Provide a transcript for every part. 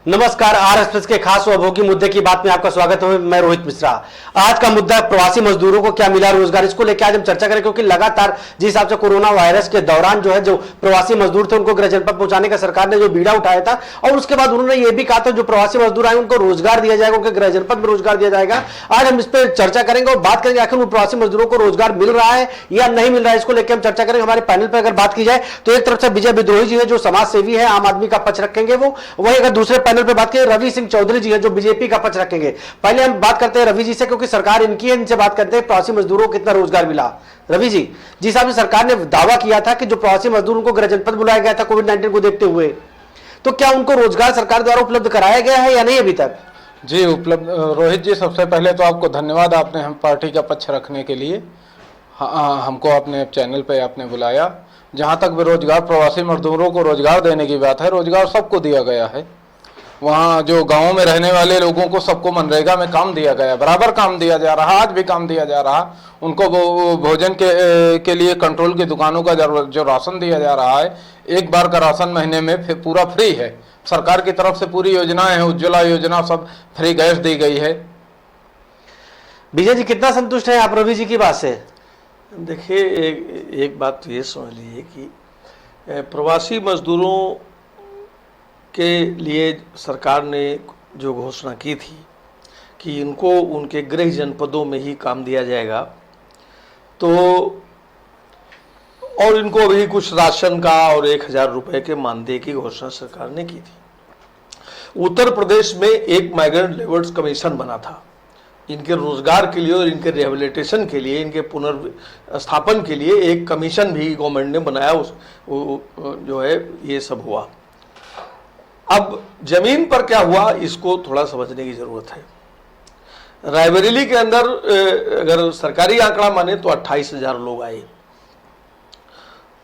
नमस्कार, are express के खास उपभोगी मुद्दे की बात में आपका स्वागत है। मैं रोहित मिश्रा। आज का मुद्दा प्रवासी मजदूरों को क्या मिला रोजगार, इसको लेकर आज हम चर्चा करें, क्योंकि लगातार जिस हिसाब से कोरोना वायरस के दौरान जो प्रवासी मजदूर थे उनको गृह जनपद पहुंचाने का सरकार ने जो बीड़ा उठाया था, और उसके बाद उन्होंने ये भी कहा था जो प्रवासी मजदूर आए उनको रोजगार दिया जाएगा, उनके गृह जनपद में रोजगार दिया जाएगा। आज हम इस पर चर्चा करेंगे और बात करेंगे आखिर उन प्रवासी मजदूरों को रोजगार मिल रहा है या नहीं मिल रहा है, इसको लेकर हम चर्चा करेंगे। हमारे पैनल पर अगर बात की जाए तो एक तरफ से विजय विद्रोही जी है जो समाज सेवी है, आम आदमी का पक्ष रखेंगे वो। वही अगर दूसरे पैनल पर बात करें रवि सिंह चौधरी जी है जो बीजेपी का पक्ष रखेंगे। पहले हम बात करते हैं रवि जी से, क्योंकि सरकार इनकी है, इनसे बात करते हैं प्रवासी मजदूरों को कितना रोजगार मिला। रवि जी, जिस हिसाब से सरकार ने दावा किया था कि जो प्रवासी मजदूर उनको गृह जनपद बुलाया गया था कोविड-19 को देखते हुए, तो क्या उनको रोजगार सरकार द्वारा उपलब्ध कराया गया है या नहीं अभी तक? जी उपलब्ध। रोहित जी, सबसे पहले तो आपको धन्यवाद, आपने हम पार्टी का पक्ष रखने के लिए हमको अपने चैनल पे आपने बुलाया। जहाँ तक बेरोजगार प्रवासी मजदूरों को रोजगार देने की बात है, रोजगार सबको दिया गया है। वहाँ जो गांवों में रहने वाले लोगों को सबको मनरेगा में काम दिया गया, बराबर काम दिया जा रहा, आज भी काम दिया जा रहा। उनको भोजन के लिए कंट्रोल की दुकानों का जो राशन दिया जा रहा है, एक बार का राशन महीने में पूरा फ्री है। सरकार की तरफ से पूरी योजनाएं हैं, उज्ज्वला योजना, सब फ्री गैस दी गई है। विजय जी, कितना संतुष्ट है आप रवि जी की बात से? देखिए, एक बात तो ये समझ लीजिए कि प्रवासी मजदूरों के लिए सरकार ने जो घोषणा की थी कि इनको उनके गृह जनपदों में ही काम दिया जाएगा, तो और इनको अभी कुछ राशन का और 1000 रुपये के मानदेय की घोषणा सरकार ने की थी। उत्तर प्रदेश में एक माइग्रेंट लेबर्स कमीशन बना था इनके रोजगार के लिए और इनके रिहेबिलिटेशन के लिए, इनके पुनर्स्थापन के लिए एक कमीशन भी गवर्नमेंट ने बनाया। जो है ये सब हुआ। अब जमीन पर क्या हुआ इसको थोड़ा समझने की जरूरत है। रायबरेली के अंदर अगर सरकारी आंकड़ा माने तो 28,000 लोग आए,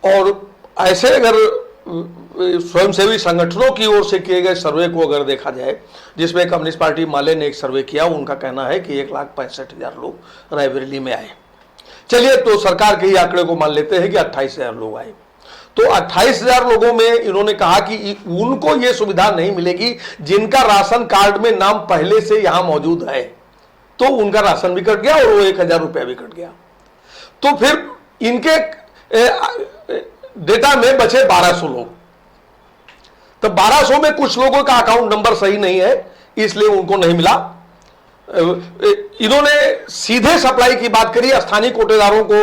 और ऐसे अगर स्वयंसेवी संगठनों की ओर से किए गए सर्वे को अगर देखा जाए, जिसमें कम्युनिस्ट पार्टी माले ने एक सर्वे किया, उनका कहना है कि 1,65,000 लोग रायबरेली में आए। चलिए, तो सरकार के ही आंकड़े को मान लेते हैं कि 28,000 लोग आए। तो 28,000 लोगों में इन्होंने कहा कि उनको ये सुविधा नहीं मिलेगी जिनका राशन कार्ड में नाम पहले से यहां मौजूद है। तो उनका राशन भी कट गया और वो 1,000 रुपया भी कट गया। तो फिर इनके डेटा में बचे 1200 लोग। तो 1200 में कुछ लोगों का अकाउंट नंबर सही नहीं है, इसलिए उनको नहीं मिला। इन्होंने सीधे सप्लाई की बात करी, स्थानीय कोटेदारों को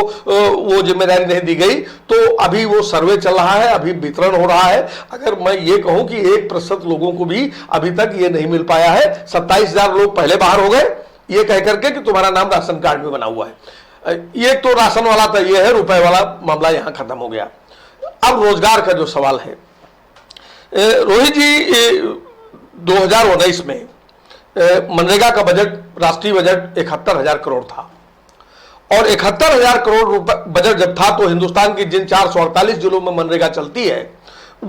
वो जिम्मेदारी नहीं दी गई। तो अभी वो सर्वे चल रहा है, अभी वितरण हो रहा है। अगर मैं ये कहूं कि 1% लोगों को भी अभी तक ये नहीं मिल पाया है। 27,000 लोग पहले बाहर हो गए ये कह करके कि तुम्हारा नाम राशन कार्ड में बना हुआ है। ये तो राशन वाला तो ये है, रुपए वाला मामला यहां खत्म हो गया। अब रोजगार का जो सवाल है, रोहित जी, 2019 में मनरेगा का बजट, राष्ट्रीय बजट 71,000 करोड़ था, और 71,000 करोड़ रुपए बजट जब था तो हिंदुस्तान की जिन 448 जिलों में मनरेगा चलती है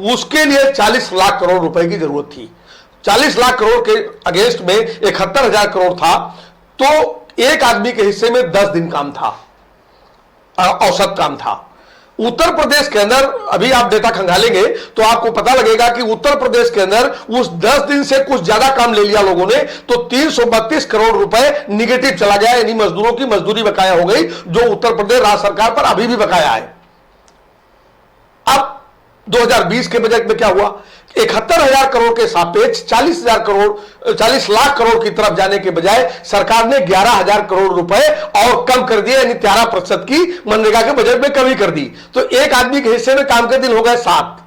उसके लिए 40 लाख करोड़ रुपए की जरूरत थी। 40 लाख करोड़ के अगेंस्ट में 71,000 करोड़ था, तो एक आदमी के हिस्से में 10 दिन काम था, औसत काम था। उत्तर प्रदेश के अंदर अभी आप डेटा खंगालेंगे तो आपको पता लगेगा कि उत्तर प्रदेश के अंदर उस 10 दिन से कुछ ज्यादा काम ले लिया लोगों ने, तो 332 करोड़ रुपए निगेटिव चला गया, यानी मजदूरों की मजदूरी बकाया हो गई, जो उत्तर प्रदेश राज्य सरकार पर अभी भी बकाया है। अब 2020 के बजट में क्या हुआ? 71,000 करोड़ के सापेक्ष 40 लाख करोड़ की तरफ जाने के बजाय सरकार ने 11,000 करोड़ रुपए और कम कर दिए, यानी 13% की मनरेगा के बजट में कमी कर दी। तो एक आदमी के हिस्से में काम के दिन हो गए 7।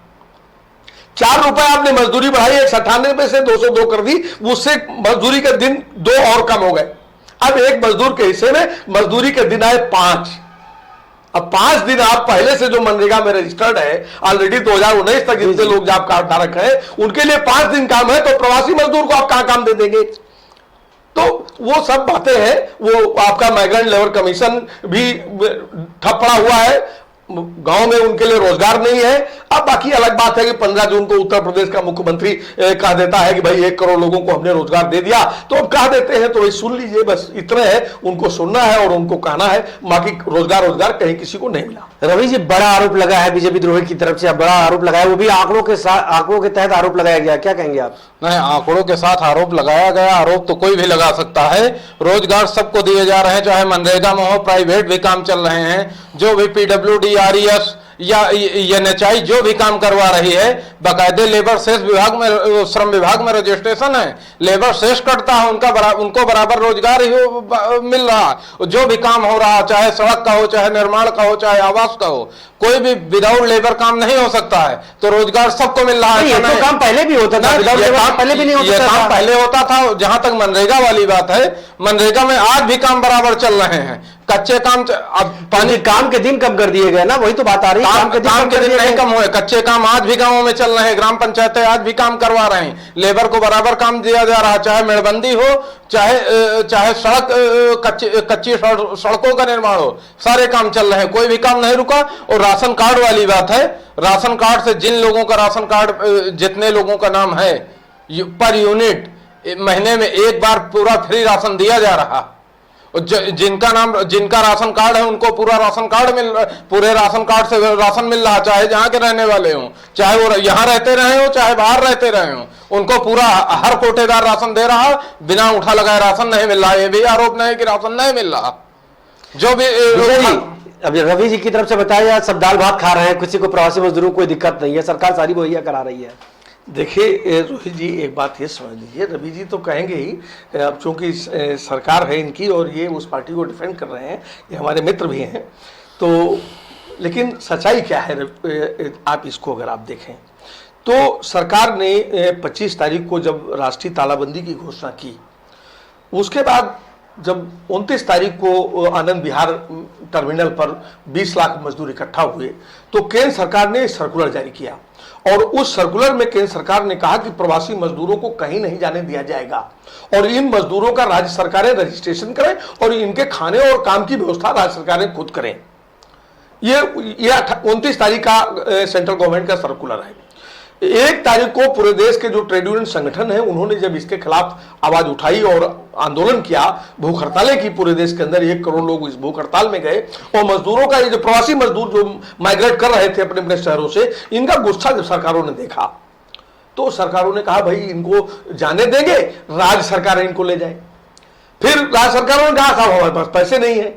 4 रुपए आपने मजदूरी बढ़ाई, 198 से 202 कर दी, उससे मजदूरी के दिन 2 और कम हो गए। अब एक मजदूर के हिस्से में मजदूरी के दिन आए 5। अब 5 दिन आप पहले से जो मनरेगा में रजिस्टर्ड है ऑलरेडी 2019 तक जितने लोग जॉब कार्ड धारक हैं उनके लिए 5 दिन काम है, तो प्रवासी मजदूर को आप कहां काम दे देंगे? तो वो सब बातें हैं। वो आपका माइग्रेंट लेबर कमीशन भी ठप पड़ा हुआ है, गांव में उनके लिए रोजगार नहीं है। अब बाकी अलग बात है कि 15 जून को उत्तर प्रदेश का मुख्यमंत्री कह देता है कि भाई 1 करोड़ लोगों को हमने रोजगार दे दिया, तो अब कह देते हैं तो भाई सुन लीजिए, बस इतना है, उनको सुनना है और उनको कहना है, बाकी रोजगार कहीं किसी को नहीं मिला। रवि जी, बड़ा आरोप लगा है बीजेपी द्रोही की तरफ से, बड़ा आरोप लगा है, वो भी आंकड़ों के तहत आरोप लगाया गया, क्या कहेंगे आप? नहीं, आंकड़ों के साथ आरोप लगाया गया, आरोप तो कोई भी लगा सकता है। रोजगार सबको दिए जा रहे हैं, चाहे मनरेगा में हो, प्राइवेट भी काम चल रहे हैं, जो भी PWD, RES या NHI जो भी काम करवा रही है, बाकायदे लेबर सेस विभाग में, श्रम विभाग में रजिस्ट्रेशन है, लेबर सेस कटता है, उनको बराबर रोजगार ही मिल रहा। जो भी काम हो रहा, चाहे सड़क का हो, चाहे निर्माण का हो, चाहे आवास का हो, कोई भी विदाउट लेबर काम नहीं हो सकता है, तो रोजगार सबको मिल रहा है। ये तो काम पहले भी होता था, विदाउट लेबर पहले भी नहीं होता था। ये काम पहले होता था। जहां तक मनरेगा वाली बात है, मनरेगा में आज भी काम बराबर चल रहे हैं। कच्चे काम अब पानी काम के दिन कम कर दिए गए ना, वही तो बात आ रही है। काम के दिन नहीं कम हुए, कच्चे काम आज भी गांवों में चल रहे हैं, ग्राम पंचायतें आज भी काम करवा रहे हैं, लेबर को बराबर काम दिया जा रहा है, चाहे मेड़बंदी हो, चाहे सड़क, कच्ची सड़कों का निर्माण हो, सारे काम चल रहे हैं, कोई भी काम नहीं रुका। और राशन कार्ड वाली बात है, राशन कार्ड से जिन लोगों का राशन कार्ड, जितने लोगों का नाम है, पर यूनिट महीने में एक बार पूरा फ्री राशन दिया जा रहा। जिनका राशन कार्ड है उनको पूरा राशन कार्ड पूरे राशन कार्ड से राशन मिल रहा, चाहे जहां के रहने वाले हों, चाहे वो यहां रहते रहे हो, चाहे बाहर रहते रहे हो, उनको पूरा हर कोटेदार राशन दे रहा, बिना उठा लगाए राशन नहीं मिल रहा। ये भी आरोप नहीं कि राशन नहीं मिल रहा। जो भी अभी रवि जी की तरफ से बताया, सब दाल भात खा रहे हैं, किसी को प्रवासी मजदूरों को कोई दिक्कत नहीं है, सरकार सारी मुहैया करा रही है। देखिए रोहित जी, एक बात ये समझ लीजिए, रवि जी तो कहेंगे ही, अब चूंकि सरकार है इनकी और ये उस पार्टी को डिफेंड कर रहे हैं, ये हमारे मित्र भी हैं, तो लेकिन सच्चाई क्या है आप इसको अगर आप देखें तो सरकार ने 25 तारीख को जब राष्ट्रीय तालाबंदी की घोषणा की, उसके बाद जब 29 तारीख को आनंद विहार टर्मिनल पर 20 लाख मजदूर इकट्ठा हुए, तो केंद्र सरकार ने सर्कुलर जारी किया और उस सर्कुलर में केंद्र सरकार ने कहा कि प्रवासी मजदूरों को कहीं नहीं जाने दिया जाएगा और इन मजदूरों का राज्य सरकारें रजिस्ट्रेशन करें और इनके खाने और काम की व्यवस्था राज्य सरकारें खुद करें। ये 29 तारीख का सेंट्रल गवर्नमेंट का सर्कुलर है। 1 तारीख को पूरे देश के जो ट्रेड यूनियन संगठन है उन्होंने जब इसके खिलाफ आवाज उठाई और आंदोलन किया, भूख हड़तालें की पूरे देश के अंदर, 1 करोड़ लोग इस भूख हड़ताल में गए और मजदूरों का, ये जो प्रवासी मजदूर जो माइग्रेट कर रहे थे अपने अपने शहरों से, इनका गुस्सा जब सरकारों ने देखा तो सरकारों ने कहा भाई इनको जाने देंगे, राज्य सरकार इनको ले जाए। फिर राज्य सरकारों ने कहा साहब हमारे पास पैसे नहीं है,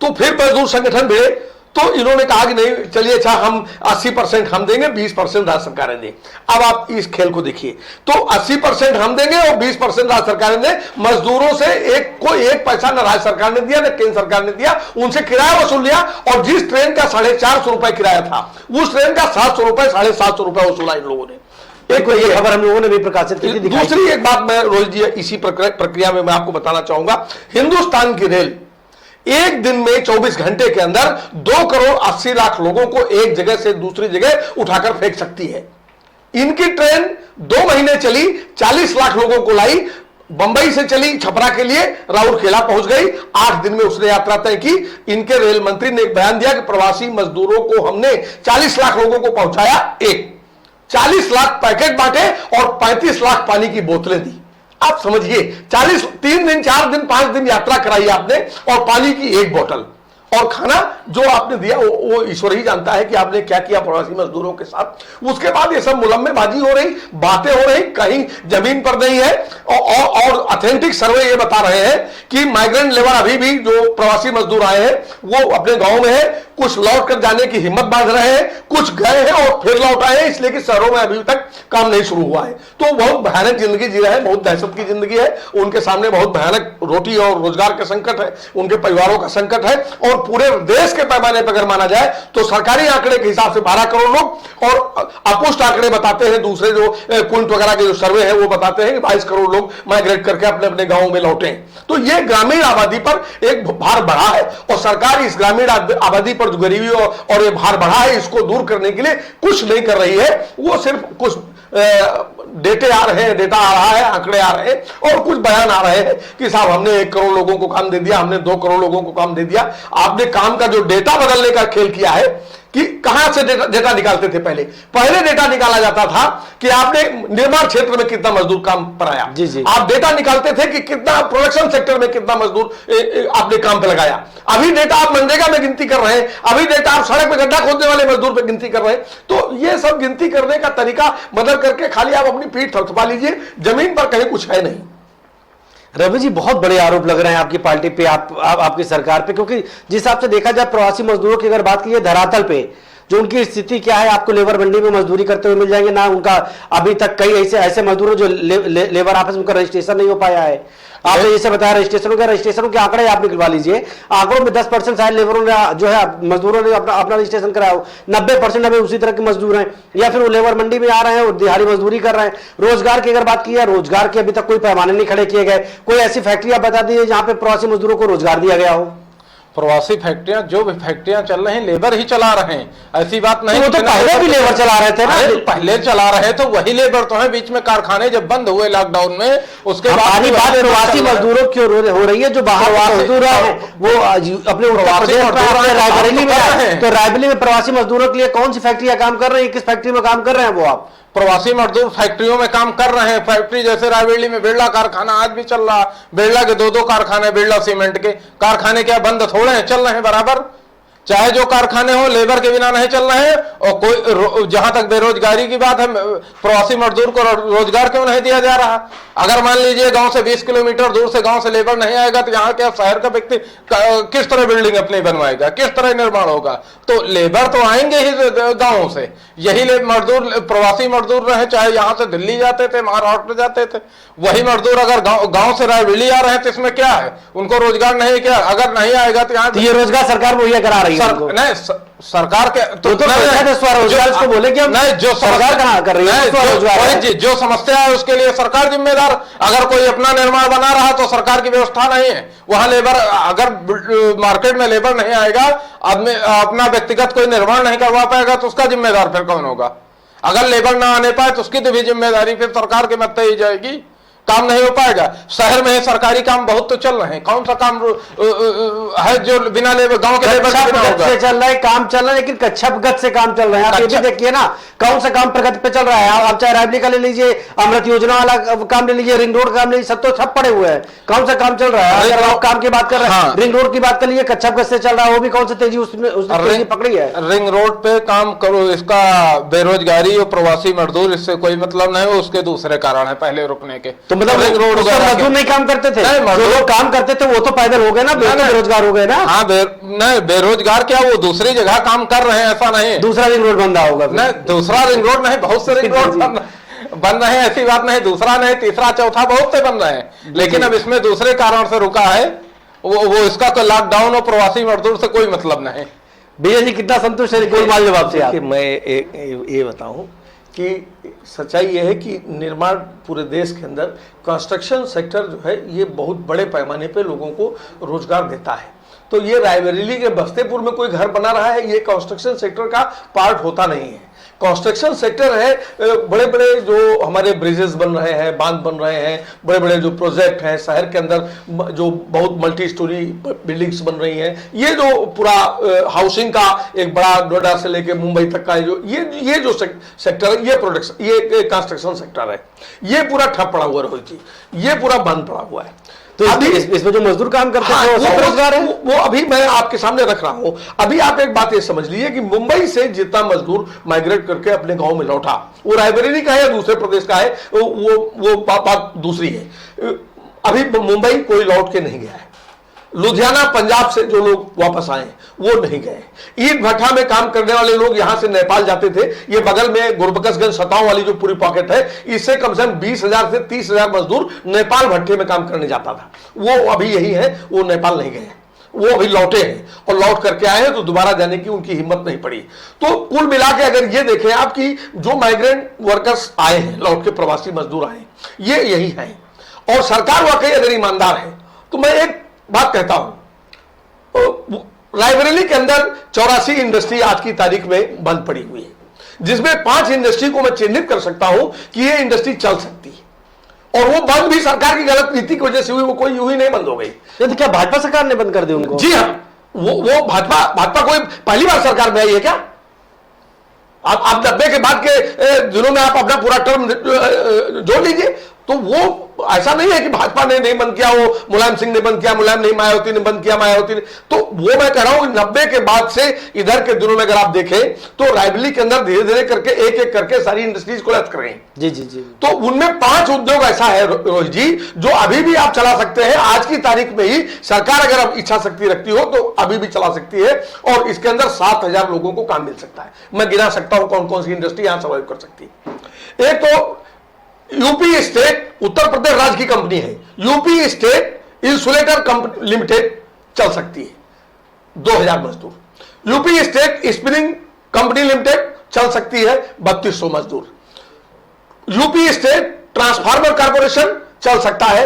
तो फिर मजदूर संगठन भिड़े, तो इन्होंने कहा कि नहीं चलिए अच्छा हम 80% हम देंगे, 20% राज्य सरकारें दें। अब आप इस खेल को देखिए, तो 80% हम देंगे और 20% राज्य सरकारें दें। मजदूरों से कोई एक पैसा न राज्य सरकार ने दिया न केंद्र सरकार ने दिया, उनसे किराया वसूल लिया और जिस ट्रेन का 450 रुपए किराया था उस ट्रेन का 700 रुपए 750 रुपए वसूला इन लोगों ने। एक ये खबर हम लोगों ने भी प्रकाशित की थी। दूसरी एक बात मैं रोहित जी इसी प्रक्रिया में मैं आपको बताना चाहूंगा, हिंदुस्तान की रेल एक दिन में 24 घंटे के अंदर 2 करोड़ 80 लाख लोगों को एक जगह से दूसरी जगह उठाकर फेंक सकती है। इनकी ट्रेन 2 महीने चली, 40 लाख लोगों को लाई, बंबई से चली छपरा के लिए, राउरकेला पहुंच गई, 8 दिन में उसने यात्रा तय की। इनके रेल मंत्री ने एक बयान दिया कि प्रवासी मजदूरों को हमने 40 लाख लोगों को पहुंचाया, 40 लाख पैकेट बांटे और 35 लाख पानी की बोतलें दी। आप समझिए 3 दिन 4 दिन 5 दिन यात्रा कराई आपने और पानी की 1 बोतल और खाना जो आपने दिया वो ईश्वर ही जानता है कि आपने क्या किया प्रवासी मजदूरों के साथ। उसके बाद ये सब मुलम्मेबाजी हो रही, बातें हो रही, कहीं जमीन पर नहीं है और ऑथेंटिक सर्वे ये बता रहे हैं कि माइग्रेंट लेबर अभी भी जो प्रवासी मजदूर आए हैं वो अपने गांव में है, कुछ लौट कर जाने की हिम्मत बांध रहे हैं, कुछ गए हैं और फिर लौट आए हैं, इसलिए कि शहरों में अभी तक काम नहीं शुरू हुआ है। तो बहुत भयानक जिंदगी जी रहे हैं, बहुत दहशत की जिंदगी है, उनके सामने बहुत भयानक रोटी और रोजगार का संकट है, उनके परिवारों का संकट है। और पूरे देश के पैमाने पर अगर माना जाए तो सरकारी आंकड़े के हिसाब से 12 करोड़ लोग और अपुष्ट आंकड़े बताते हैं, दूसरे जो कुंट वगैरह के जो सर्वे है वो बताते हैं कि 22 करोड़ लोग माइग्रेट करके अपने अपने गांवों में लौटे। तो ये ग्रामीण आबादी पर एक भार बढ़ा है और सरकार इस ग्रामीण आबादी पर जो गरीबी और ये भार बढ़ा है इसको दूर करने के लिए कुछ नहीं कर रही है। वो सिर्फ कुछ डेटे आ रहे हैं, डेटा आ रहा है, आंकड़े आ रहे हैं और कुछ बयान आ रहे हैं कि साहब हमने 1 करोड़ लोगों को काम दे दिया, हमने 2 करोड़ लोगों को काम दे दिया। आपने काम का जो डेटा बदलने का खेल किया है कि कहां से डेटा निकालते थे। पहले डेटा निकाला जाता था कि आपने निर्माण क्षेत्र में कितना मजदूर काम पर आया, जी जी। आप डेटा निकालते थे कि कितना प्रोडक्शन सेक्टर में कितना मजदूर आपने काम पे लगाया। अभी डेटा आप मनरेगा में गिनती कर रहे हैं, अभी डेटा आप सड़क में गड्ढा खोदने वाले मजदूर पे गिनती कर रहे हैं। तो ये सब गिनती करने का तरीका बदल करके खाली आप अपनी पीठ थपथपा लीजिए, जमीन पर कहीं कुछ है नहीं। रवि जी, बहुत बड़े आरोप लग रहे हैं आपकी पार्टी पे, आपकी सरकार पे, क्योंकि जिस हिसाब से देखा जाए प्रवासी मजदूरों की अगर बात की है धरातल पे जो उनकी स्थिति क्या है, आपको लेबर मंडी में मजदूरी करते हुए मिल जाएंगे ना। उनका अभी तक कई ऐसे मजदूर हैं जो लेबर ऑफिस में उनका रजिस्ट्रेशन नहीं हो पाया है। आपने जैसे बताया रजिस्ट्रेशनों के आंकड़े आप निकलवा लीजिए, आंकड़ों में 10% शायद लेबरों ने जो है मजदूरों ने अपना रजिस्ट्रेशन कराया हो, 90% अभी उसी तरह के मजदूर हैं, या फिर वो लेबर मंडी में आ रहे हैं और दिहाड़ी मजदूरी कर रहे हैं। रोजगार की अगर बात की है, रोजगार के अभी तक कोई पैमाने नहीं खड़े किए गए। कोई ऐसी फैक्ट्री आप बता दीजिए जहां पे प्रवासी मजदूरों को रोजगार दिया गया हो। प्रवासी फैक्ट्रियां, जो भी फैक्ट्रियां चल रही हैं लेबर ही चला रहे हैं, ऐसी बात नहीं। तो पहले भी लेबर चला रहे थे ना, पहले चला रहे तो वही लेबर तो है। बीच में कारखाने जब बंद हुए लॉकडाउन में, उसके बाद बात प्रवासी मजदूरों की हो रही है जो बाहर मजदूर है वो अपने रायबरेली में है। तो रायबरेली में प्रवासी मजदूरों के लिए कौन सी फैक्ट्रियां काम कर रही है, किस फैक्ट्री में काम कर रहे हैं वो आप? प्रवासी मजदूर फैक्ट्रियों में काम कर रहे हैं। फैक्ट्री जैसे रायबरेली में बिरला कारखाना आज भी चल रहा है। बिरला के 2 कारखाने, बिरला सीमेंट के कारखाने क्या बंद थोड़े हैं, चल रहे हैं बराबर। चाहे जो कारखाने हो लेबर के बिना नहीं चल रहे हैं। और कोई जहां तक बेरोजगारी की बात है, प्रवासी मजदूर को रोजगार क्यों नहीं दिया जा रहा? अगर मान लीजिए गांव से 20 किलोमीटर दूर से गांव से लेबर नहीं आएगा तो यहाँ क्या शहर का व्यक्ति किस तरह बिल्डिंग अपनी बनवाएगा, किस तरह निर्माण होगा? तो लेबर तो आएंगे ही गांवों से। यही मजदूर प्रवासी मजदूर रहे, चाहे यहाँ से दिल्ली जाते थे, महाराष्ट्र जाते थे, वही मजदूर अगर गांव से रायबरेली आ रहे हैं तो इसमें क्या है? उनको रोजगार नहीं, क्या अगर नहीं आएगा तो यहाँ ये रोजगार सरकार मुहैया करा रही है। नहीं, सरकार के तो स्वरोजगार इसको बोले कि नहीं, जो सरकार कहाँ कर रही है? जो समस्या है उसके लिए सरकार जिम्मेदार। अगर कोई अपना निर्माण बना रहा तो सरकार की व्यवस्था नहीं है वहां। लेबर अगर मार्केट में लेबर नहीं आएगा, आदमी अपना व्यक्तिगत कोई निर्माण नहीं करवा पाएगा तो उसका जिम्मेदार फिर कौन होगा? अगर लेबर ना आने पाए तो उसकी तो भी जिम्मेदारी फिर सरकार के मत्थे ही जाएगी, काम नहीं हो पाएगा। शहर में सरकारी काम बहुत तो चल रहे हैं, कौन सा काम है जो बिना लेबर गांव के लेबर से चल रहा है? काम चल रहा है लेकिन कच्छप गति से काम चल रहा है। आप ये भी देखिए ना, कौन सा काम प्रगति पे चल रहा है। आप चाहे रायबरेली का ले लीजिए, अमृत योजना वाला काम ले लीजिए, रिंग रोड काम ले लीजिए, सब तो ठप पड़े हुए हैं। कौन सा काम चल रहा है? अगर आप काम की बात कर रहे हैं, रिंग रोड की बात कर लीजिए, कच्छप गति से चल रहा है, वो भी कौन सा तेजी उसने पकड़ी है? रिंग रोड पे काम करो, इसका बेरोजगारी और प्रवासी मजदूर इससे कोई मतलब नहीं है, उसके दूसरे कारण है पहले रुकने के। तो मतलब मजदूर नहीं काम करते थे, जो लोग काम करते थे वो तो पैदल हो गए ना, बेरोजगार हो गए ना। हाँ, नहीं बेरोजगार क्या, वो दूसरी जगह काम कर रहे हैं, ऐसा नहीं। दूसरा रिंग रोड बंदा होगा? नहीं, दूसरा रिंग रोड नहीं, बहुत से रिंग रोड बन रहे हैं, ऐसी बात नहीं। दूसरा नहीं, तीसरा चौथा बहुत से बन रहे हैं, लेकिन अब इसमें दूसरे कारण से रुका है। वो इसका तो लॉकडाउन और प्रवासी मजदूर से कोई मतलब नहीं। भैया जी कितना संतुष्ट है गोलमाल जवाब से? कि मैं ये बताऊं कि सच्चाई ये है कि निर्माण पूरे देश के अंदर कंस्ट्रक्शन सेक्टर जो है ये बहुत बड़े पैमाने पे लोगों को रोजगार देता है। तो ये रायबरेली के बस्तेपुर में कोई घर बना रहा है, ये कंस्ट्रक्शन सेक्टर का पार्ट होता नहीं है। कंस्ट्रक्शन सेक्टर है, बड़े बड़े जो हमारे ब्रिजेस बन रहे हैं, बांध बन रहे हैं, बड़े बड़े जो प्रोजेक्ट हैं शहर के अंदर, जो बहुत मल्टी स्टोरी बिल्डिंग्स बन रही हैं, ये जो पूरा हाउसिंग का एक बड़ा नोएडा से लेके मुंबई तक का जो ये जो सेक्टर है, ये प्रोडक्शन, ये कंस्ट्रक्शन सेक्टर है, ये पूरा ठप पड़ा हुआ है, ये पूरा बंद पड़ा हुआ है। तो इसमें जो मजदूर काम करते हैं वो रोजगार है, वो अभी मैं आपके सामने रख रहा हूं। अभी आप एक बात ये समझ लीजिए कि मुंबई से जितना मजदूर माइग्रेट करके अपने गांव में लौटा, वो रायबरेली का है या दूसरे प्रदेश का है, वो बात दूसरी है। अभी मुंबई कोई लौट के नहीं गया है। लुधियाना पंजाब से जो लोग वापस आए वो नहीं गए। ईंट भट्ठा में काम करने वाले लोग यहां से नेपाल जाते थे। ये बगल में गुरबकसगंज सताओं वाली जो पूरी पॉकेट है, इससे कम से कम 20,000 से 30,000 मजदूर नेपाल भट्ठे में काम करने जाता था। वो अभी यही है, वो नेपाल नहीं गए, वो अभी लौटे हैं और लौट करके आए हैं, तो दोबारा जाने की उनकी हिम्मत नहीं पड़ी। तो कुल मिला के अगर ये देखें आप कि जो माइग्रेंट वर्कर्स आए हैं, लौट के प्रवासी मजदूर आए, ये यही है। और सरकार वाकई अगर ईमानदार है तो मैं एक बात कहता हूं, रायबरेली के अंदर 84 इंडस्ट्री आज की तारीख में बंद पड़ी हुई है। जिसमें 5 इंडस्ट्री को मैं चिन्हित कर सकता हूं कि ये इंडस्ट्री चल सकती है, और वो बंद भी सरकार की गलत नीति की वजह से हुई, वो कोई यूं ही नहीं बंद हो गई। तो क्या भाजपा सरकार ने बंद कर दी उनको? जी हाँ, वो भाजपा कोई पहली बार सरकार में आई है क्या? आप 90 के बाद के दिनों में आप अपना पूरा टर्म जोड़ लीजिए, तो वो ऐसा नहीं है कि भाजपा ने नहीं बंद किया, वो मुलायम सिंह ने बंद किया, मुलायम नहीं मायावती ने बंद किया, मायावती ने, तो वो मैं कह रहा हूं 90 के बाद से इधर के दिनों में अगर आप देखें तो रायबरेली के अंदर धीरे धीरे करके एक एक करके सारी इंडस्ट्रीज को लत कर रही हैं। जी जी जी। तो उनमें 5 उद्योग ऐसा है रोहित जी जो अभी भी आप चला सकते हैं। आज की तारीख में ही सरकार अगर अब इच्छा शक्ति रखती हो तो अभी भी चला सकती है, और इसके अंदर 7,000 लोगों को काम मिल सकता है। मैं गिना सकता हूं कौन कौन सी इंडस्ट्री यहां सर्वाइव कर सकती है। एक तो यूपी स्टेट, उत्तर प्रदेश राज्य की कंपनी है UP state insulator company limited, चल सकती है, 2,000 मजदूर। UP state spinning company limited चल सकती है, 3200 मजदूर। यूपी स्टेट ट्रांसफार्मर कॉर्पोरेशन चल सकता है,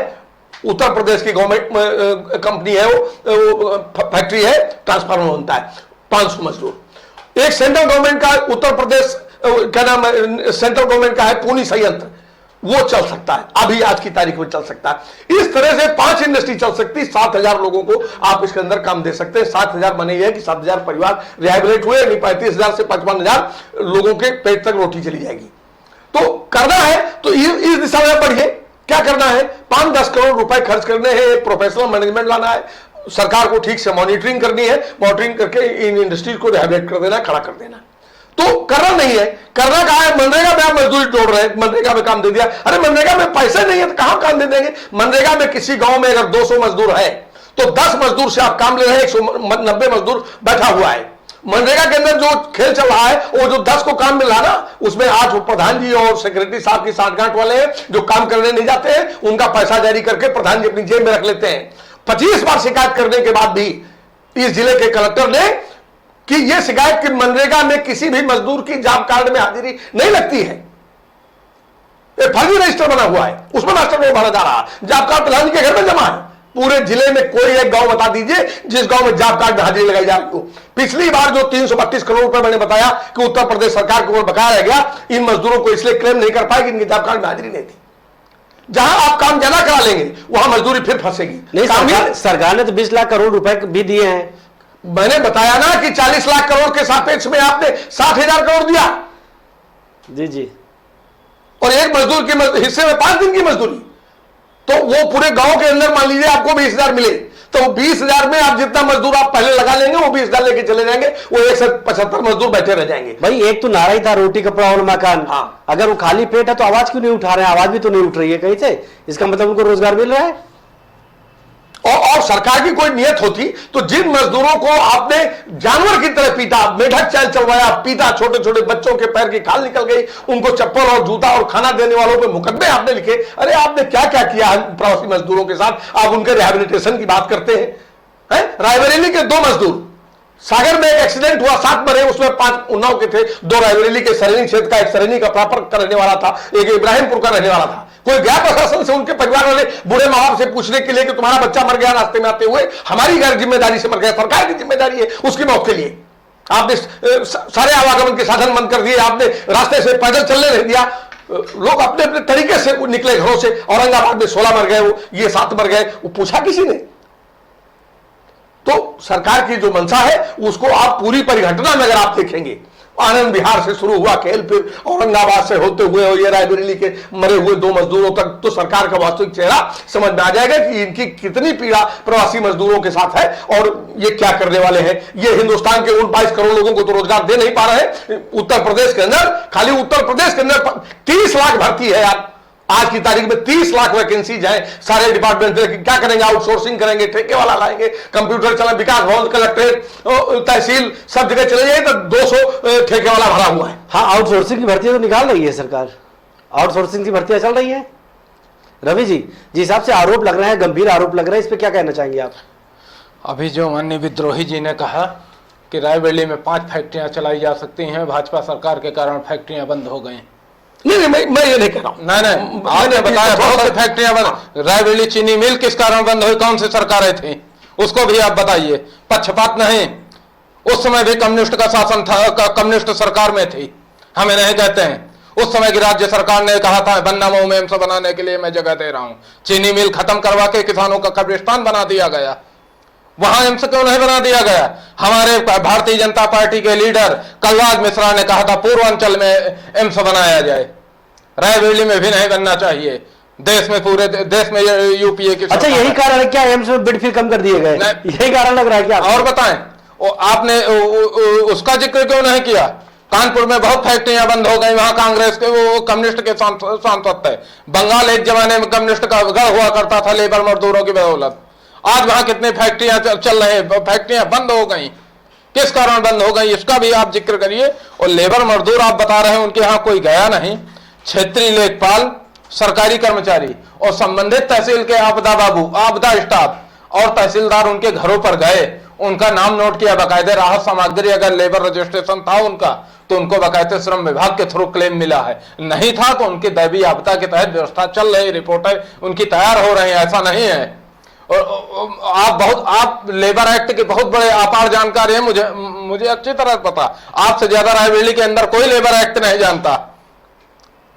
उत्तर प्रदेश की गवर्नमेंट कंपनी है, वो फैक्ट्री है, ट्रांसफार्मर बनता है, 500 मजदूर। एक सेंट्रल गवर्नमेंट का उत्तर प्रदेश क्या नाम है, सेंट्रल गवर्नमेंट का है पूनी संयंत्र, वो चल सकता है, अभी आज की तारीख में चल सकता है। इस तरह से 5 इंडस्ट्री चल सकती, 7,000 लोगों को आप इसके अंदर काम दे सकते हैं। 7,000 बने ये है कि 7,000 परिवार रिहाइबरेट हुए, नहीं 35,000 से 55,000 लोगों के पेट तक रोटी चली जाएगी। तो करना है तो इस दिशा में बढ़िए। क्या करना है, 5-10 करोड़ रुपए खर्च करने हैं, एक प्रोफेशनल मैनेजमेंट लाना है, सरकार को ठीक से मॉनिटरिंग करनी है, मॉनिटरिंग करके इन इंडस्ट्रीज को रिहाइबरेट कर देना, खड़ा कर देना। तो करना नहीं है, करना कहा है, मनरेगा में आप मजदूरी जोड़ रहे हैं, मनरेगा में काम दे दिया। अरे मनरेगा में पैसे नहीं है तो कहां काम दे देंगे? मनरेगा में किसी गांव में अगर 200 मजदूर है तो 10 मजदूर से आप काम ले रहे हैं, 190 मजदूर बैठा हुआ है। मनरेगा के अंदर जो खेल चल रहा है, वो जो 10 को काम मिल रहा ना, उसमें 8 प्रधान जी और सेक्रेटरी साहब की साठगांठ वाले हैं जो काम करने नहीं जाते हैं, उनका पैसा जारी करके प्रधान जी अपनी जेब में रख लेते हैं। 25 बार शिकायत करने के बाद भी इस जिले के कलेक्टर ने कि यह शिकायत कि मनरेगा में किसी भी मजदूर की जॉब कार्ड में हाजिरी नहीं लगती है, फर्जी रजिस्टर बना हुआ है, उसमें मास्टर नहीं भरा जा रहा, जॉब कार्ड प्रधान जी के घर में जमा है। पूरे जिले में कोई एक गांव बता दीजिए जिस गांव में जॉब कार्ड में हाजिरी लगाई जा रही हो। पिछली बार जो 332 करोड़ रुपए मैंने बताया कि उत्तर प्रदेश सरकार को बकाया रह गया, इन मजदूरों को इसलिए क्लेम नहीं कर पाए कि इनकी जॉब कार्ड में हाजिरी नहीं थी। जहां आप काम ज्यादा करा लेंगे वहां मजदूरी फिर फंसेगी। नहीं, सरकार ने तो 20 लाख करोड़ रुपए भी दिए हैं। मैंने बताया ना कि 40 लाख करोड़ के सापेक्ष में आपने 60,000 करोड़ दिया। जी जी। और एक मजदूर के हिस्से में 5 दिन की मजदूरी, तो वो पूरे गांव के अंदर मान लीजिए आपको 20,000 मिले, तो 20,000 में आप जितना मजदूर आप पहले लगा लेंगे वो 20,000 लेके चले जाएंगे, वो 175 मजदूर बैठे रह जाएंगे। भाई एक तो नारा ही था रोटी कपड़ा और मकान। हाँ। अगर वो खाली पेट है तो आवाज क्यों नहीं उठा रहे हैं? आवाज भी तो नहीं उठ रही है कहीं से, इसका मतलब उनको रोजगार मिल रहा है। और सरकार की कोई नियत होती तो जिन मजदूरों को आपने जानवर की तरह पीटा, मेढक चाल चलवाया, पीटा, छोटे छोटे बच्चों के पैर की खाल निकल गई, उनको चप्पल और जूता और खाना देने वालों पे मुकदमे आपने लिखे, अरे आपने क्या क्या किया प्रवासी मजदूरों के साथ? आप उनके रिहैबिलिटेशन की बात करते हैं। रायबरेली के 2 मजदूर, सागर में एक एक्सीडेंट हुआ, 7 मरे, उसमें 5 उन्नाव के थे, 2 रायबरेली के सरैनी क्षेत्र का, एक सरैनी का प्रॉपर का रहने वाला था, एक इब्राहिमपुर का रहने वाला था। कोई गया प्रशासन से उनके परिवार वाले बूढ़े माँ बाप से पूछने के लिए कि तुम्हारा बच्चा मर गया रास्ते में आते हुए, हमारी गैर जिम्मेदारी से मर गया, सरकार की जिम्मेदारी है उसकी मौत के लिए। आपने सारे आवागमन के साधन बंद कर दिए, आपने रास्ते से पैदल चलने नहीं दिया, लोग अपने अपने तरीके से निकले घरों से। औरंगाबाद में 16 मर गए, ये 7 मर गए, वो पूछा किसी ने? तो सरकार की जो मंशा है उसको आप पूरी परिघटना में अगर आप देखेंगे, आनंद विहार से शुरू हुआ खेल, फिर औरंगाबाद से होते हुए और ये रायबरेली के मरे हुए 2 मजदूरों तक, तो सरकार का वास्तविक चेहरा समझ में आ जाएगा कि इनकी कितनी पीड़ा प्रवासी मजदूरों के साथ है और ये क्या करने वाले हैं। ये हिंदुस्तान के 29 करोड़ लोगों को तो रोजगार दे नहीं पा रहे। उत्तर प्रदेश के अंदर, खाली उत्तर प्रदेश के अंदर 30 लाख भर्ती है। आप आज की तारीख में 30 लाख वैकेंसीज हैं सारे डिपार्टमेंट में। क्या करेंगे? आउटसोर्सिंग करेंगे, ठेके वाला लाएंगे, कंप्यूटर चला, विकास भवन, कलेक्ट्रेट, तहसील, सब जगह चले जाइए तो 200 ठेके वाला भरा हुआ है। हाँ, आउटसोर्सिंग की भर्तियां तो निकाल रही है सरकार, आउटसोर्सिंग की भर्तियां चल रही है। रवि जी, जिस हिसाब से आरोप लग रहे हैं, गंभीर आरोप लग रहे हैं, इस पर क्या कहना चाहेंगे आप? अभी जो माननीय विद्रोही जी ने कहा कि रायबरेली में 5 फैक्ट्रियां चलाई जा सकती हैं, भाजपा सरकार के कारण फैक्ट्रियां बंद हो गई। नहीं, मैं ये नहीं कह रहा हूं। नहीं, आपने बताया बहुत सी फैक्ट्रियां बंद। रायबरेली चीनी मिल किस कारण बंद हुई? कौन सी सरकारें थी? उसको भी आप बताइए। पक्षपात नहीं, उस समय भी कम्युनिस्ट का शासन था, कम्युनिस्ट सरकार में थी। हमें नहीं कहते हैं। उस समय की राज्य सरकार ने कहा था बन्ना मऊ में एम्स बनाने के लिए मैं जगह दे रहा हूं। चीनी मिल खत्म करवा के किसानों का कब्रिस्तान बना दिया गया, वहां एम्स क्यों नहीं बना दिया गया? हमारे भारतीय जनता पार्टी के लीडर कलराज मिश्रा ने कहा था पूर्वांचल में एम्स बनाया जाए, रायबरेली में भी नहीं बनना चाहिए। देश में, पूरे देश में यूपीए की अच्छा, यही कारण है क्या एम्स में बेड फिर कम कर दिए गए? यही कारण लग रहा है क्या? और बताएं, आपने उसका जिक्र क्यों नहीं किया? कानपुर में बहुत फैक्ट्रियां बंद हो गई, वहां कांग्रेस के वो कम्युनिस्ट के सांसद थे। बंगाल एक जमाने में कम्युनिस्ट का गढ़ हुआ करता था लेबर मजदूरों की बदौलत। आज वहां कितनी फैक्ट्रियां चल रही, फैक्ट्रियां बंद हो गई, किस कारण बंद हो गई इसका भी आप जिक्र करिए। और लेबर मजदूर आप बता रहे हैं उनके यहां कोई गया नहीं। क्षेत्रीय लेखपाल, सरकारी कर्मचारी और संबंधित तहसील के आपदा बाबू, आपदा स्टाफ और तहसीलदार उनके घरों पर गए, उनका नाम नोट किया, बाकायदे राहत सामग्री अगर लेबर रजिस्ट्रेशन था उनका तो उनको बाकायदे श्रम विभाग के थ्रू क्लेम मिला है, नहीं था तो उनकी दैवीय आपदा के तहत व्यवस्था चल रही, रिपोर्टें उनकी तैयार हो रही है, ऐसा नहीं है। और आप लेबर एक्ट के बहुत बड़े अपार जानकारी है, मुझे अच्छी तरह पता, आपसे ज्यादा रायबरेली के अंदर कोई लेबर एक्ट नहीं जानता।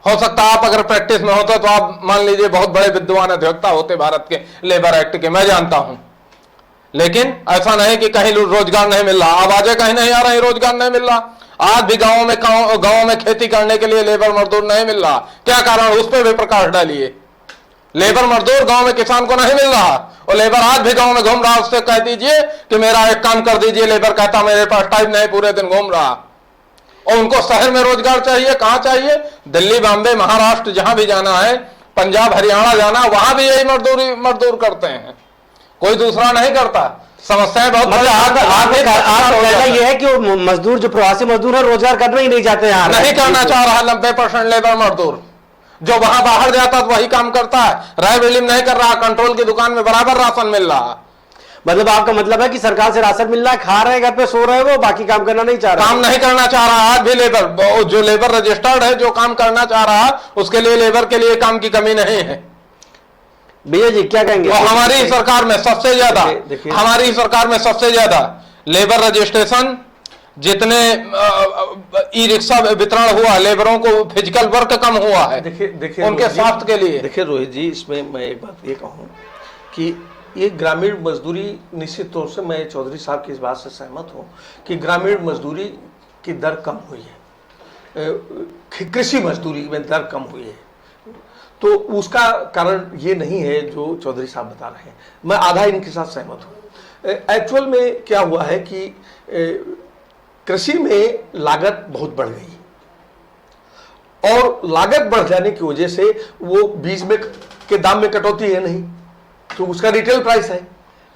हो सकता आप अगर प्रैक्टिस में होते तो आप मान लीजिए बहुत बड़े विद्वान अधिवक्ता होते भारत के लेबर एक्ट के, मैं जानता हूं। लेकिन ऐसा नहीं कि कहीं रोजगार नहीं मिल रहा, आवाजें कहीं नहीं आ रही, रोजगार नहीं मिल रहा। आज भी गांवों में खेती करने के लिए लेबर मजदूर नहीं मिल रहा, क्या कारण? उस पर भी प्रकाश डालिए। लेबर मजदूर गांव में किसान को नहीं मिल रहा और लेबर आज भी गांव में घूम रहा, उससे कह दीजिए कि मेरा एक काम कर दीजिए, लेबर कहता मेरे पास टाइम नहीं, पूरे दिन घूम रहा। और उनको शहर में रोजगार चाहिए, कहां चाहिए? दिल्ली, बॉम्बे, महाराष्ट्र जहां भी जाना है, पंजाब, हरियाणा जाना, वहां भी यही मजदूर करते हैं, कोई दूसरा नहीं करता। समस्याएं बहुत ये है कि वो मजदूर जो प्रवासी मजदूर है रोजगार करना ही नहीं चाहते हैं, नहीं करना चाह रहा 90% लेबर मजदूर। जो वहां बाहर जाता तो वही काम करता है, रायबरेली में नहीं कर रहा, कंट्रोल की दुकान में बराबर राशन मिल रहा। मतलब आपका मतलब है कि सरकार से राशन मिल रहा है, खा रहे हैं, घर पे सो रहे हैं, वो बाकी काम करना नहीं चाह रहा, काम नहीं करना चाह रहा। आज भी लेबर, जो लेबर रजिस्टर्ड है, जो काम करना चाह रहा, उसके लिए लेबर के लिए काम की कमी नहीं है। भैया जी क्या कहेंगे? हमारी सरकार में सबसे ज्यादा, हमारी सरकार में सबसे ज्यादा लेबर रजिस्ट्रेशन, जितने ई रिक्शा वितरण हुआ, लेबरों को फिजिकल वर्क कम हुआ है, देखिए उनके स्वास्थ्य के लिए। देखिए रोहित जी, इसमें मैं एक बात ये कहूँ कि ये ग्रामीण मजदूरी, निश्चित तौर से मैं चौधरी साहब की इस बात से सहमत हूँ कि ग्रामीण मजदूरी की दर कम हुई है, कृषि मजदूरी में दर कम हुई है, तो उसका कारण ये नहीं है जो चौधरी साहब बता रहे हैं, मैं आधा इनके साथ सहमत हूँ। एक्चुअल में क्या हुआ है कि कृषि में लागत बहुत बढ़ गई और लागत बढ़ जाने की वजह से वो बीज में के दाम में कटौती है नहीं तो उसका रिटेल प्राइस है,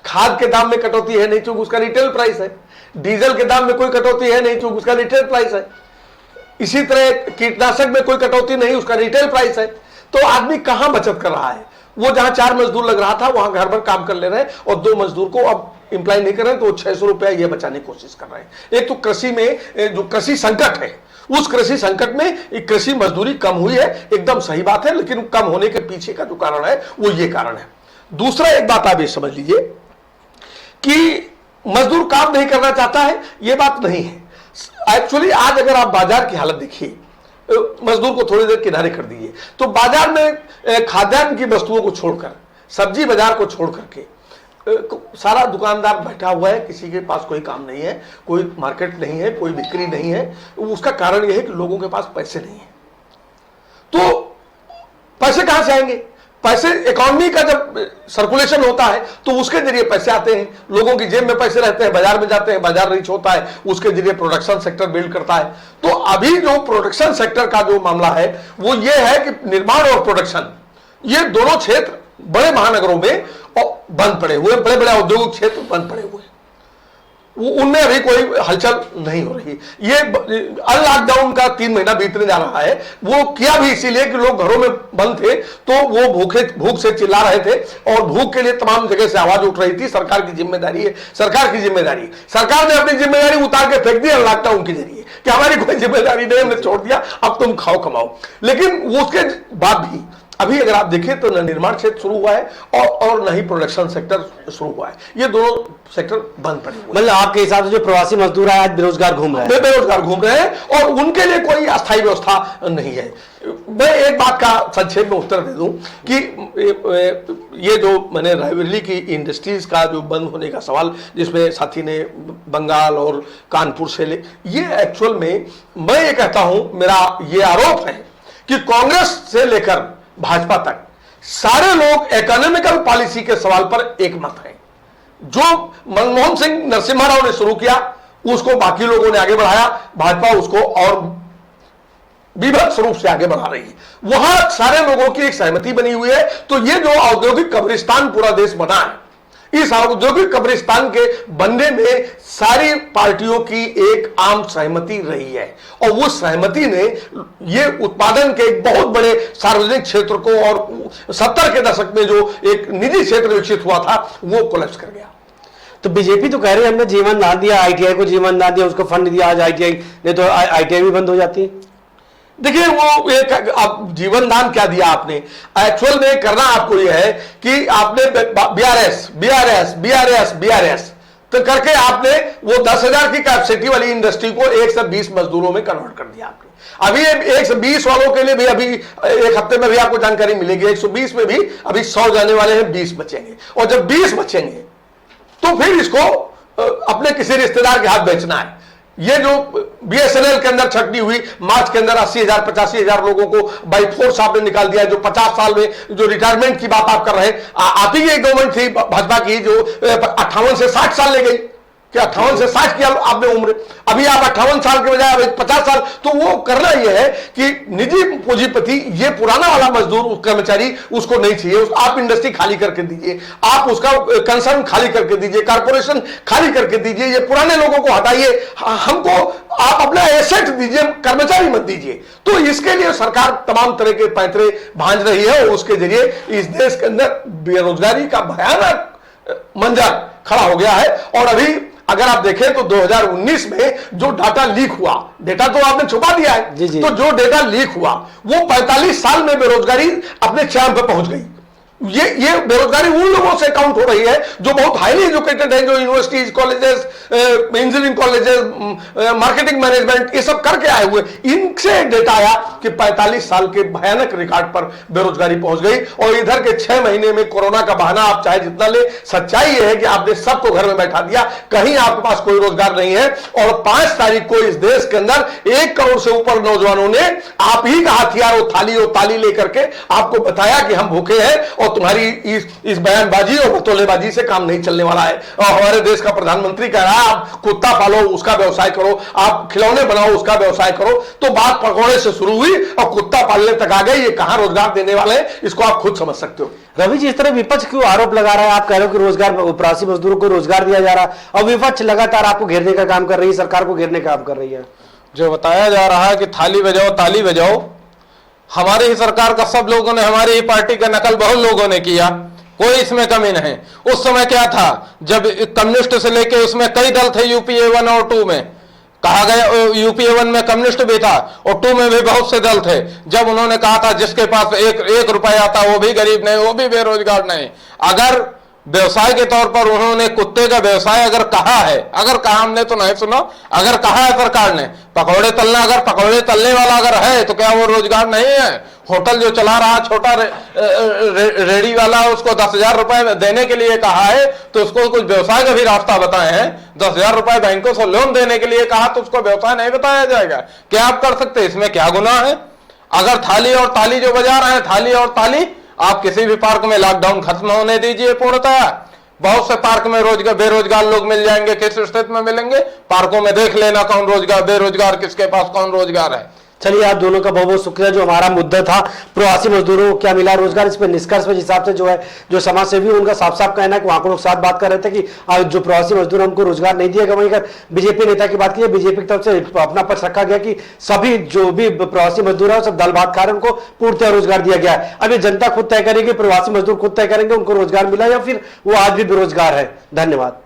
खाद के दाम में कटौती है नहीं तो उसका रिटेल प्राइस है, डीजल के दाम में कोई कटौती है नहीं तो उसका रिटेल प्राइस है, इसी तरह कीटनाशक में कोई कटौती नहीं, उसका रिटेल प्राइस है। तो आदमी कहां बचत कर रहा है? वो जहां 4 मजदूर लग रहा था वहां घर भर काम कर ले रहे हैं और 2 मजदूर को अब इंप्लाई नहीं कर रहे हैं, तो 600 रुपया ये बचाने की कोशिश कर रहे हैं। एक तो कृषि में जो कृषि संकट है, उस कृषि संकट में कृषि मजदूरी कम हुई है, एकदम सही बात है, लेकिन कम होने के पीछे का जो कारण है वो ये कारण है। दूसरा एक बात आप ये समझ लीजिए कि मजदूर काम नहीं करना चाहता है, ये बात नहीं है। एक्चुअली आज अगर आप बाजार की हालत देखिए, मजदूर को थोड़ी देर किनारे कर दीजिए, तो बाजार में खाद्यान्न की वस्तुओं को छोड़कर, सब्जी बाजार को छोड़ करके सारा दुकानदार बैठा हुआ है, किसी के पास कोई काम नहीं है, कोई मार्केट नहीं है, कोई बिक्री नहीं है। उसका कारण यह है कि लोगों के पास पैसे नहीं है। तो पैसे कहां से आएंगे? पैसे इकोनॉमी का जब सर्कुलेशन होता है तो उसके जरिए पैसे आते हैं, लोगों की जेब में पैसे रहते हैं, बाजार में जाते हैं, बाजार रीच होता है, उसके जरिए प्रोडक्शन सेक्टर बिल्ड करता है। तो अभी जो प्रोडक्शन सेक्टर का जो मामला है वो ये है कि निर्माण और प्रोडक्शन, ये दोनों क्षेत्र बड़े महानगरों में बंद पड़े हुए, बड़े बड़े औद्योगिक क्षेत्र बंद पड़े हुए, उनमें अभी कोई हलचल नहीं हो रही। ये अनलॉकडाउन का 3 महीना बीतने जा रहा है, वो किया भी इसीलिए कि लोग घरों में बंद थे, तो वो भूख से चिल्ला रहे थे और भूख के लिए तमाम जगह से आवाज उठ रही थी। सरकार की जिम्मेदारी है, सरकार की जिम्मेदारी, सरकार ने अपनी जिम्मेदारी उतार के फेंक दी अनलॉकडाउन के जरिए कि हमारी कोई जिम्मेदारी नहीं, हमने छोड़ दिया, अब तुम खाओ कमाओ। लेकिन उसके बाद भी अभी अगर आप देखें तो न निर्माण क्षेत्र शुरू हुआ है और न ही प्रोडक्शन सेक्टर शुरू हुआ है, ये दोनों सेक्टर बंद पड़े हुए हैं। मतलब आपके हिसाब से जो प्रवासी मजदूर है आज बेरोजगार घूम रहे हैं, बेरोजगार घूम रहे हैं और उनके लिए कोई अस्थायी व्यवस्था नहीं है। मैं एक बात का संक्षेप में उत्तर दे दूं कि ये जो मैंने रायबरेली की इंडस्ट्रीज का जो बंद होने का सवाल जिसमें साथी ने बंगाल और कानपुर से ले, ये एक्चुअल में मैं ये कहता हूं, मेरा ये आरोप है कि कांग्रेस से लेकर भाजपा तक सारे लोग इकोनॉमिकल पॉलिसी के सवाल पर एकमत हैं। जो मनमोहन सिंह नरसिम्हा राव ने शुरू किया उसको बाकी लोगों ने आगे बढ़ाया, भाजपा उसको और विभत्स रूप से आगे बढ़ा रही है। वहां सारे लोगों की एक सहमति बनी हुई है। तो ये जो औद्योगिक कब्रिस्तान पूरा देश बना है, इस औद्योगिक कब्रिस्तान के बनने में सारी पार्टियों की एक आम सहमति रही है और उस सहमति ने ये उत्पादन के एक बहुत बड़े सार्वजनिक क्षेत्र को और 70 के दशक में जो एक निजी क्षेत्र विकसित हुआ था वो कोलैप्स कर गया। तो बीजेपी तो कह रही है हमने जीवन दान दिया, आईटीआई को जीवन दान दिया, उसको फंड दिया, आज आईटीआई नहीं तो आईटीआई भी बंद हो जाती है। देखिए वो एक आप जीवन दान क्या दिया आपने, एक्चुअल में करना आपको यह है कि आपने बीआरएस तो करके आपने वो 10,000 की कैपेसिटी वाली इंडस्ट्री को 120 मजदूरों में कन्वर्ट कर दिया आपने। अभी 120 वालों के लिए भी अभी एक हफ्ते में भी आपको जानकारी मिलेगी, 120 में भी अभी 100 जाने वाले हैं, 20 बचेंगे और जब 20 बचेंगे तो फिर इसको अपने किसी रिश्तेदार के हाथ बेचना है। ये जो बीएसएनएल के अंदर छटनी हुई मार्च के अंदर 80,000 85,000 लोगों को बाई फोर्स आपने निकाल दिया, जो 50 साल में जो रिटायरमेंट की बात आप कर रहे हैं, आप ही एक गवर्नमेंट थी भाजपा की जो 58 से 60 साल ले गई कि 58 से 60 किया आपने उम्र, अभी आप 58 साल के बजाय 50 साल। तो वो करना यह है कि निजी पूंजीपति ये पुराना वाला मजदूर कर्मचारी उसको नहीं चाहिए, आप इंडस्ट्री खाली करके दीजिए, आप उसका कंसर्न खाली करके दीजिए, कारपोरेशन खाली करके दीजिए, ये पुराने लोगों को हटाइए, हमको आप अपना एसेट दीजिए, कर्मचारी मत दीजिए। तो इसके लिए सरकार तमाम तरह के पैंतरे भांज रही है और उसके जरिए इस देश के अंदर बेरोजगारी का भयानक मंजर खड़ा हो गया है। और अभी अगर आप देखें तो 2019 में जो डाटा लीक हुआ, डेटा तो आपने छुपा दिया है जी जी। तो जो डेटा लीक हुआ वो 45 साल में बेरोजगारी अपने चांद पे पहुंच गई। ये बेरोजगारी उन लोगों से काउंट हो रही है जो बहुत हाईली एजुकेटेड हैं, जो universities, colleges, engineering colleges, marketing management ये सब करके आए हुए, इनसे डेटा आया कि 45 साल के भयानक रिकॉर्ड पर बेरोजगारी पहुंच गई। और इधर के 6 महीने में कोरोना का बहाना आप चाहे जितना ले, सच्चाई यह है कि आपने सबको घर में बैठा दिया, कहीं आपके पास कोई रोजगार नहीं है। और 5 तारीख को इस देश के अंदर 1 करोड़ से ऊपर नौजवानों ने आप ही का हथियार और ताली लेकर के आपको बताया कि हम भूखे हैं और तुम्हारी इस बयानबाजी और बतौलेबाजी से काम नहीं चलने वाला है। और हमारे देश का प्रधानमंत्री कह रहा है आप कुत्ता पालो उसका व्यवसाय करो, आप खिलौने बनाओ उसका व्यवसाय करो। तो बात पकौड़े से शुरू हुई और कुत्ता पालने तक आ गई। ये कहां रोजगार देने वाले हैं इसको आप खुद समझ सकते हो। रवि जी, इस तरह विपक्ष क्यों आरोप लगा रहा है? आप कह रहे हो कि रोजगार प्रवासी मजदूरों को रोजगार दिया जा रहा है और विपक्ष लगातार आपको घेरने का काम कर रही है, सरकार को घेरने का काम कर रही है। जो बताया जा रहा है कि थाली बजाओ ताली बजाओ, हमारी ही सरकार का सब लोगों ने, हमारी ही पार्टी का नकल बहुत लोगों ने किया, कोई इसमें कमी नहीं। उस समय क्या था जब कम्युनिस्ट से लेके उसमें कई दल थे, यूपीए 1 और 2 में कहा गया, यूपीए 1 में कम्युनिस्ट भी था और 2 में भी बहुत से दल थे। जब उन्होंने कहा था जिसके पास एक रुपया आता वो भी गरीब नहीं, वो भी बेरोजगार नहीं। अगर व्यवसाय के तौर पर उन्होंने कुत्ते का व्यवसाय अगर कहा है, अगर कहा हमने तो नहीं सुनो, अगर कहा है सरकार ने पकौड़े तलना, अगर पकौड़े तलने वाला अगर है तो क्या वो रोजगार नहीं है? होटल जो चला रहा छोटा रेडी वाला उसको 10,000 रुपए देने के लिए कहा है तो उसको कुछ व्यवसाय का भी रास्ता बताए हैं। 10,000 रुपए बैंकों से लोन देने के लिए कहा तो उसको व्यवसाय नहीं बताया जाएगा? क्या आप कर सकते? इसमें क्या गुनाह है? अगर थाली और ताली जो बजा रहे हैं, थाली और ताली, आप किसी भी पार्क में लॉकडाउन खत्म होने दीजिए पूर्णतः, बहुत से पार्क में बेरोजगार लोग मिल जाएंगे। किस स्थिति में मिलेंगे? पार्कों में देख लेना कौन रोजगार, बेरोजगार किसके पास कौन रोजगार है। चलिए, आप दोनों का बहुत बहुत शुक्रिया। जो हमारा मुद्दा था प्रवासी मजदूरों को क्या मिला रोजगार, इस पर निष्कर्ष के हिसाब से जो है जो समाज सेवी उनका साफ साफ कहना है कि वहां को लोग साथ बात कर रहे थे कि आज जो प्रवासी मजदूर हमको रोजगार नहीं दिया गया। वहीं अगर बीजेपी नेता की बात की, बीजेपी की तरफ से अपना पक्ष रखा गया कि सभी जो भी प्रवासी मजदूर है सब दाल भात खा रहे हैं, उनको पूर्णतः रोजगार दिया गया है। अब ये जनता खुद तय करेगी, प्रवासी मजदूर खुद तय करेंगे उनको रोजगार मिला या फिर वो आज भी बेरोजगार है। धन्यवाद।